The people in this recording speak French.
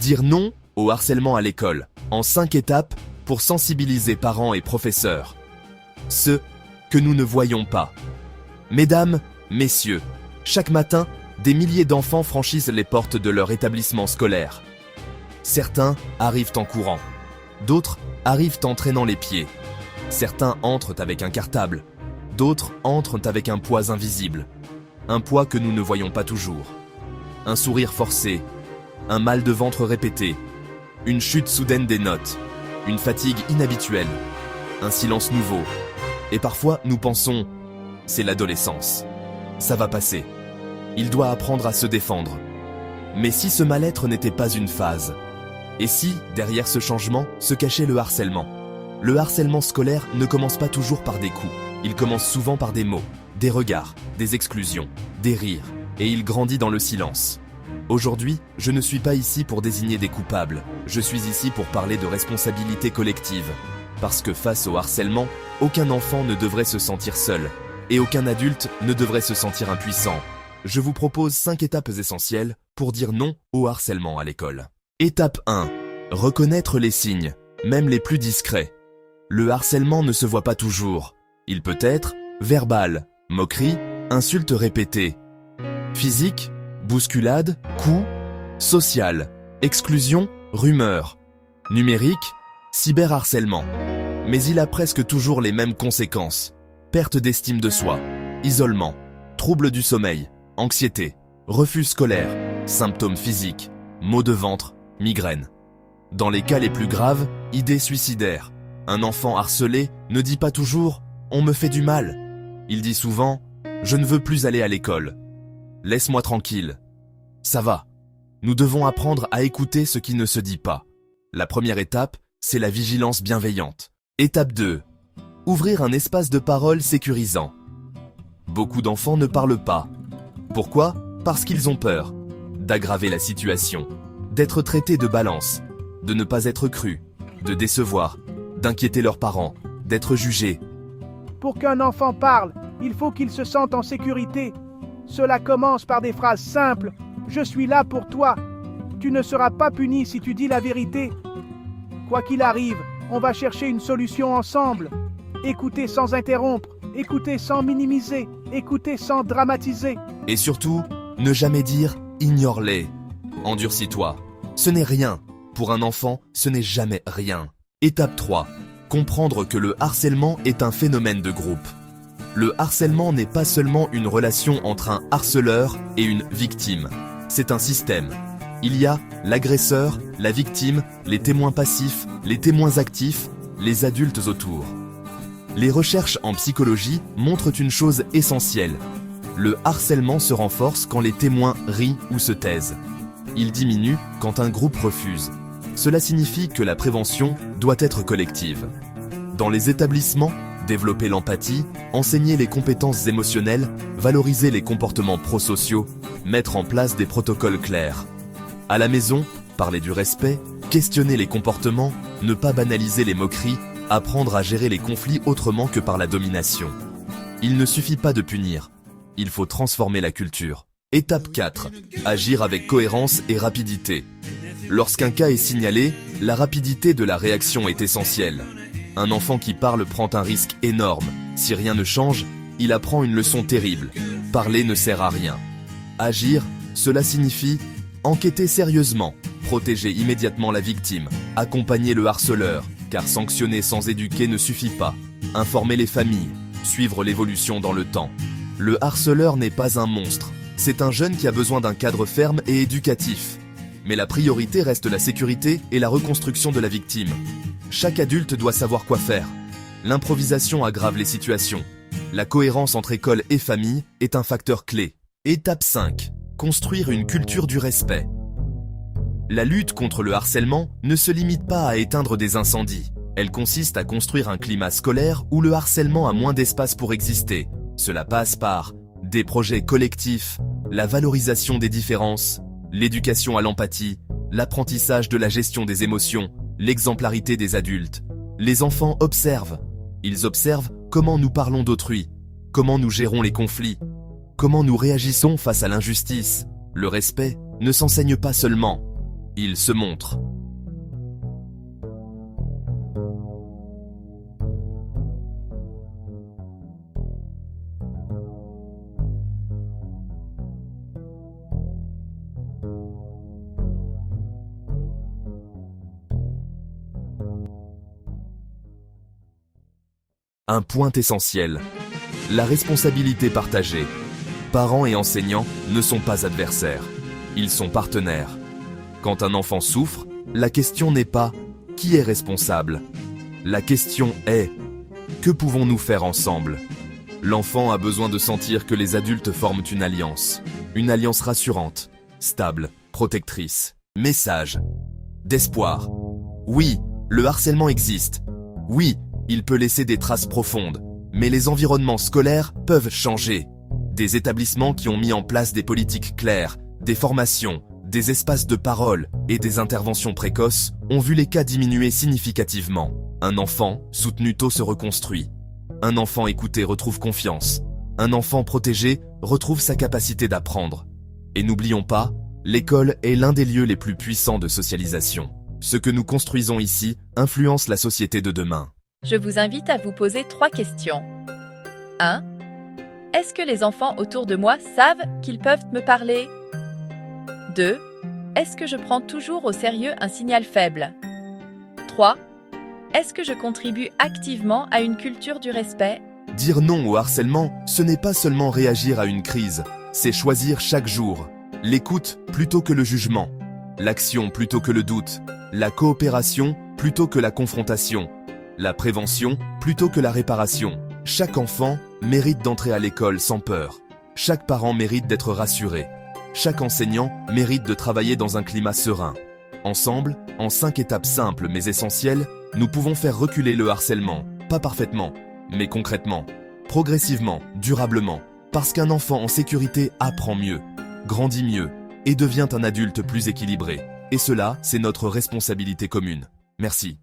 Dire non au harcèlement à l'école, en 5 étapes pour sensibiliser parents et professeurs. Ce que nous ne voyons pas. Mesdames, messieurs, chaque matin, des milliers d'enfants franchissent les portes de leur établissement scolaire. Certains arrivent en courant, d'autres arrivent en traînant les pieds. Certains entrent avec un cartable, d'autres entrent avec un poids invisible. Un poids que nous ne voyons pas toujours. Un sourire forcé, un mal de ventre répété, une chute soudaine des notes, une fatigue inhabituelle, un silence nouveau. Et parfois, nous pensons, c'est l'adolescence. Ça va passer. Il doit apprendre à se défendre. Mais si ce mal-être n'était pas une phase? Et si, derrière ce changement, se cachait le harcèlement? Le harcèlement scolaire ne commence pas toujours par des coups. Il commence souvent par des mots, des regards, des exclusions, des rires, et il grandit dans le silence. Aujourd'hui, je ne suis pas ici pour désigner des coupables, je suis ici pour parler de responsabilité collective. Parce que face au harcèlement, aucun enfant ne devrait se sentir seul, et aucun adulte ne devrait se sentir impuissant. Je vous propose 5 étapes essentielles pour dire non au harcèlement à l'école. Étape 1. Reconnaître les signes, même les plus discrets. Le harcèlement ne se voit pas toujours. Il peut être verbal, moquerie, insultes répétées. Physique, bousculade, coups. Social, exclusion, rumeur. Numérique, cyberharcèlement. Mais il a presque toujours les mêmes conséquences. Perte d'estime de soi, isolement, troubles du sommeil, anxiété, refus scolaire, symptômes physiques, maux de ventre, migraine. Dans les cas les plus graves, idées suicidaires. Un enfant harcelé ne dit pas toujours « on me fait du mal ». Il dit souvent « je ne veux plus aller à l'école. Laisse-moi tranquille. » Ça va. Nous devons apprendre à écouter ce qui ne se dit pas. La première étape, c'est la vigilance bienveillante. Étape 2. Ouvrir un espace de parole sécurisant. Beaucoup d'enfants ne parlent pas. Pourquoi? Parce qu'ils ont peur d'aggraver la situation, d'être traités de balance, de ne pas être crus, de décevoir, d'inquiéter leurs parents, d'être jugés. Pour qu'un enfant parle, il faut qu'il se sente en sécurité. Cela commence par des phrases simples. Je suis là pour toi. Tu ne seras pas puni si tu dis la vérité. Quoi qu'il arrive, on va chercher une solution ensemble. Écouter sans interrompre, écouter sans minimiser, écouter sans dramatiser. Et surtout, ne jamais dire « ignore-les ». Endurcis-toi. Ce n'est rien. Pour un enfant, ce n'est jamais rien. Étape 3. Comprendre que le harcèlement est un phénomène de groupe. Le harcèlement n'est pas seulement une relation entre un harceleur et une victime. C'est un système. Il y a l'agresseur, la victime, les témoins passifs, les témoins actifs, les adultes autour. Les recherches en psychologie montrent une chose essentielle. Le harcèlement se renforce quand les témoins rient ou se taisent. Il diminue quand un groupe refuse. Cela signifie que la prévention doit être collective. Dans les établissements, développer l'empathie, enseigner les compétences émotionnelles, valoriser les comportements prosociaux, mettre en place des protocoles clairs. À la maison, parler du respect, questionner les comportements, ne pas banaliser les moqueries, apprendre à gérer les conflits autrement que par la domination. Il ne suffit pas de punir, il faut transformer la culture. Étape 4. Agir avec cohérence et rapidité. Lorsqu'un cas est signalé, la rapidité de la réaction est essentielle. Un enfant qui parle prend un risque énorme. Si rien ne change, il apprend une leçon terrible. Parler ne sert à rien. Agir, cela signifie enquêter sérieusement, protéger immédiatement la victime, accompagner le harceleur, car sanctionner sans éduquer ne suffit pas. Informer les familles, suivre l'évolution dans le temps. Le harceleur n'est pas un monstre. C'est un jeune qui a besoin d'un cadre ferme et éducatif. Mais la priorité reste la sécurité et la reconstruction de la victime. Chaque adulte doit savoir quoi faire. L'improvisation aggrave les situations. La cohérence entre école et famille est un facteur clé. Étape 5. Construire une culture du respect. La lutte contre le harcèlement ne se limite pas à éteindre des incendies. Elle consiste à construire un climat scolaire où le harcèlement a moins d'espace pour exister. Cela passe par des projets collectifs, la valorisation des différences, l'éducation à l'empathie, l'apprentissage de la gestion des émotions, l'exemplarité des adultes. Les enfants observent. Ils observent comment nous parlons d'autrui, comment nous gérons les conflits, comment nous réagissons face à l'injustice. Le respect ne s'enseigne pas seulement. Il se montre. Un point essentiel. La responsabilité partagée. Parents et enseignants ne sont pas adversaires. Ils sont partenaires. Quand un enfant souffre, la question n'est pas « qui est responsable ?». La question est « que pouvons-nous faire ensemble ?» L'enfant a besoin de sentir que les adultes forment une alliance rassurante, stable, protectrice. Message d'espoir. Oui, le harcèlement existe. Oui, il peut laisser des traces profondes, mais les environnements scolaires peuvent changer. Des établissements qui ont mis en place des politiques claires, des formations, des espaces de parole et des interventions précoces ont vu les cas diminuer significativement. Un enfant soutenu tôt se reconstruit. Un enfant écouté retrouve confiance. Un enfant protégé retrouve sa capacité d'apprendre. Et n'oublions pas, l'école est l'un des lieux les plus puissants de socialisation. Ce que nous construisons ici influence la société de demain. Je vous invite à vous poser 3 questions. 1. Est-ce que les enfants autour de moi savent qu'ils peuvent me parler ? 2. Est-ce que je prends toujours au sérieux un signal faible ? 3. Est-ce que je contribue activement à une culture du respect ? Dire non au harcèlement, ce n'est pas seulement réagir à une crise, c'est choisir chaque jour. L'écoute plutôt que le jugement, l'action plutôt que le doute, la coopération plutôt que la confrontation, la prévention plutôt que la réparation. Chaque enfant mérite d'entrer à l'école sans peur. Chaque parent mérite d'être rassuré. Chaque enseignant mérite de travailler dans un climat serein. Ensemble, en 5 étapes simples mais essentielles, nous pouvons faire reculer le harcèlement, pas parfaitement, mais concrètement, progressivement, durablement, parce qu'un enfant en sécurité apprend mieux, grandit mieux et devient un adulte plus équilibré. Et cela, c'est notre responsabilité commune. Merci.